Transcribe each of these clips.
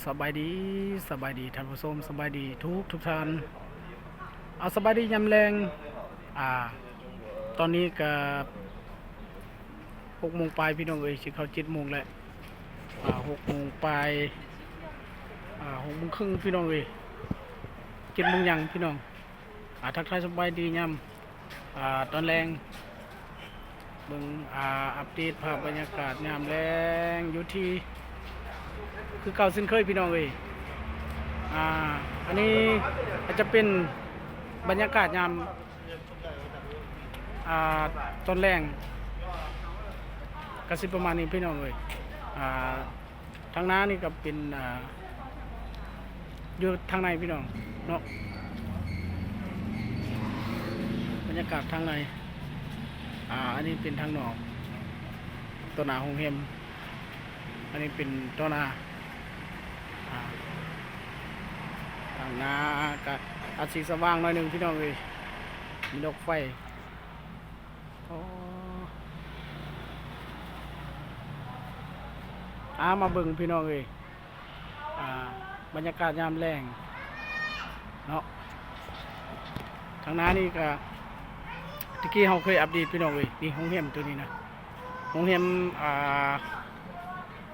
สบายดีสบายดีท่านผู้ชมสบายดีทุกท่านเอาสบายดียามแรงอ่าตอนนี้ก็6 โมงปลายพี่น้องเอ้ยสิเข้า7 โมงแล้ว6 โมงปลาย6 โมงครึ่งพี่น้องเอ้ย7 โมงยังพี่น้องทักทายสบายดียามตอนแรงเบิ่งอัปเดตภาพบรรยากาศยามแรงอยู่ที่คือเก่าสิ้นเคยพี่น้องเอ้ยอันนี้อาจจะเป็นบรรยากาศยามตอนแรงกระสิบประมาณนี้พี่น้องเอ้ยทางหน้านี่ก็เป็นอยู่ทางในพี่น้องเนาะบรรยากาศทางในอันนี้เป็นทางนอกตัวหนาหงเฮมอันนี้เป็นตัวหนาทางหน้าก็อาจสีสว่างหน่อยหนึ่งพี่น้องเลยมีดอกไฟมาเบิ่งพี่น้องเลยบรรยากาศยามแรงเนาะทางหน้านี่ก็ตะกี้เราเคยอัปเดตพี่น้องเลยนี่หงเฮมตัวนี้นะหงเฮม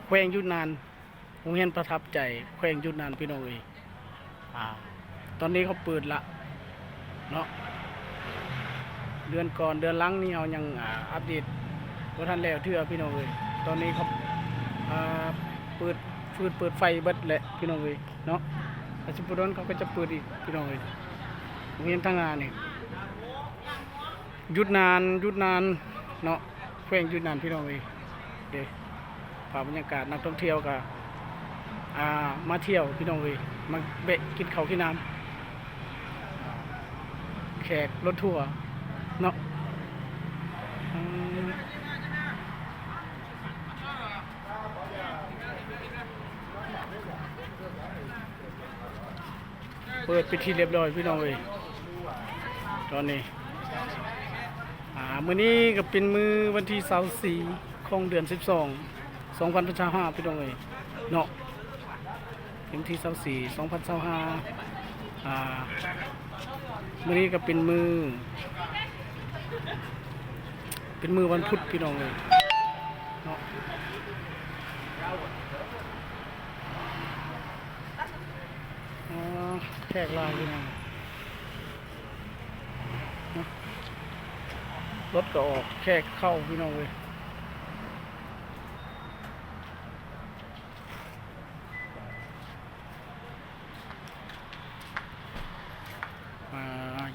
แขวงยุทธนานหงเฮมประทับใจแขวงยุทธนานพี่น้องเลยตอนนี้เขาเปิดละเนาะเดือนก่อนเดือนหลังนี่เรายังอัปเดตว่าท่านแล้วเทื่อพี่น้องเลยตอนนี้เขาเปิดเปิดไฟเบิดแหละพี่น้องเลยเนาะอาชิบุดอนเขาก็จะเปิดอีกพี่น้องเลยโรงเรียนทางงานนี่หยุดนานเนาะแขวงหยุดนานพี่น้องเลยเดี๋ยวภาพบรรยากาศนักท่องเที่ยวกับมาเที่ยวพี่น้องเลยมาเบะกินข้าวกินน้ำแขกรถทัวร์เนาะเปิดไปทีเรียบร้อยพี่น้องเลยตอนนี้มื้อนี้ก็เป็นมื้อวันที่24ของเดือน12 2025พี่น้องเลยเนาะวันที่24 2025มื้อนี้ก็เป็นมื้อวันพุธพี่น้องเลยเนาะแขกลายพี่น้องรถก็ออกแขกเข้าพี่น้องเลย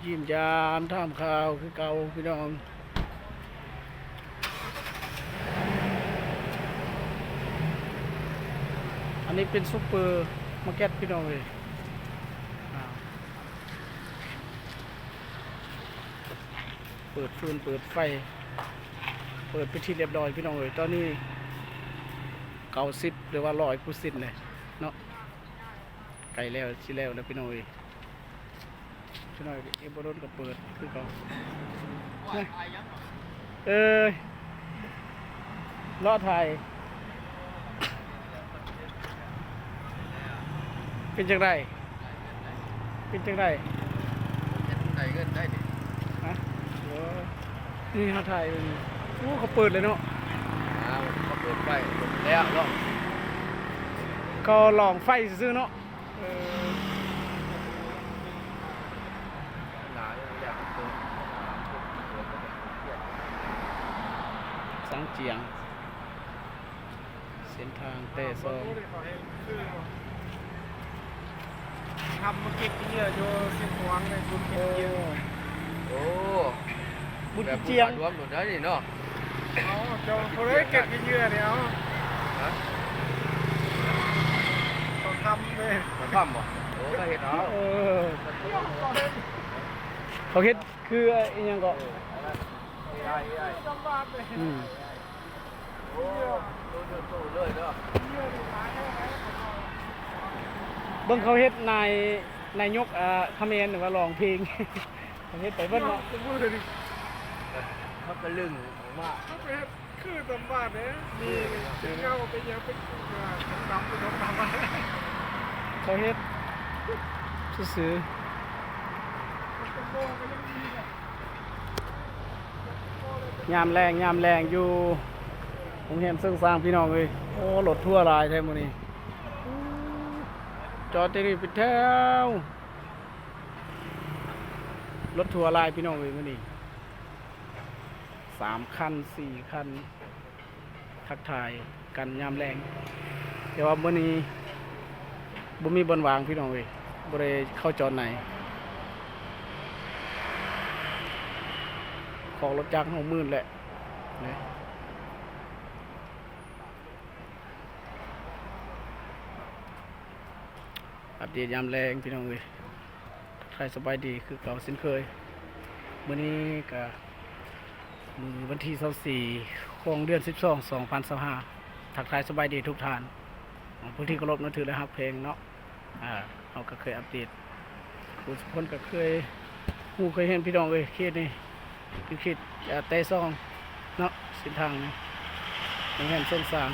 ยิ้มยามท่ามข่าวคือเก่าพี่น้องอันนี้เป็นซุปเปอร์มาร์เก็ตพี่น้องเลยเปิดฟืนเปิดไฟเปิดไปที่เรียบร้อยพี่น้องเลยตอนนี้90หรือว่า100%เลยเนาะไก่แล้วชิแล้วนะพี่น้องเลยพี่น้องเอฟบอลก็เปิดคือเขาลอดไทยเป็นจังไรได้เงินได้ดินี่เขาถ่ายเขาเปิดเลยเนาะเขาเปิดไฟแล้วเนาะก็ลองไฟซื้อเนาะสังเจียงเส้นทางเตะซองทำมาเก็บเยอะโยเส้นหวงในบุญเก็บเยอะโอ้บุญเจียงรวมหมดแล้วนี่เนาะเอาเจ้าเขาเลยเก็บเยอะเดี๋ยวต้องทำเลยทำบ่โอ้เขาเห็นเอาเขาเห็นคือยังก็จำบาดเลยโอ้โตเลยเนาะเบิ่งเขาเฮ็ดนายยกคาเมนหรือว่าร้องเพลงเขาเฮ็ดไปเบิ่งเนาะเขาเป็นลึงมากเขาเป็นคือจำบาดเนี่ยมีเงาเป็นยังเป็นดำเป็นดำ เขาเฮ็ดซื้อๆยามแรงอยู่ผมเห็นซึ่งสร้างพี่น้องเลยโอ้รถทั่วหลายแท้มื้อนี้จอดที่นี่เป็นแถวรถทัวร์หลายพี่น้องเลยมื้อนี้3 คัน 4 คันทักทายกันยามแรงแต่ว่ามื้อนี้บ่มีบนวางพี่น้องเอ้ยบ่ได้เข้าจอดไหนของรถจักรเฮามืดแหละนะอัปเดตยามแรงพี่น้องเอ้ยใครสบายดีคือเก่าเช่นเคยมื้อนี้ก็มื้อวันที่24ของเดือน12 2025ทักทายสบายดีทุกท่านผู้ที่เคารพนับถือและฮักเพลงเนาะเราก็เคยอัปเดตผู้ทุกคนก็เคยเห็นพี่น้องเคสนี่เป็นเคสเตะซองเนาะเส้นทางนี้ยังเห็นเส้นสาง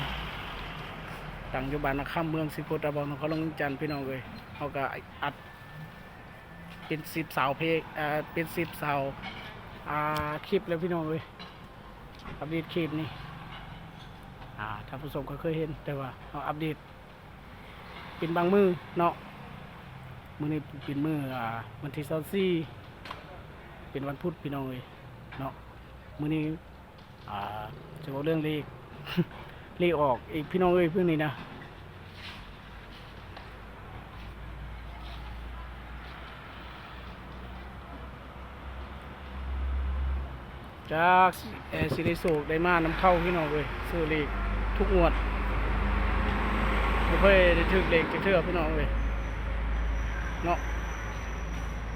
ตั้งอยู่บ้านนาคำเมืองสิโพธิ์ตะบองนครหลวงจันทร์พี่น้องเขาก็อัดเป็น10 เสาเพลงเป็น10 เสาคลิปแล้วพี่น้องอัปเดตคลิปนี้ท่านผู้ชมก็เคยเห็นแต่ว่าเราอัปเดตเป็นบางมือเนาะมื้อนี้เป็นมื้อวันที่24เป็นวันพุธพี่น้องเนาะมื้อนี้จะบอกเรื่องเลข เลขออกอีกพี่น้องเพิ่งนี้นะจากสิริโศกได้มาน้ำเข้าพี่น้องซื้อเลขทุกงวดไม่เคยได้ถือเลขจะเทื่อพี่น้องเนาะ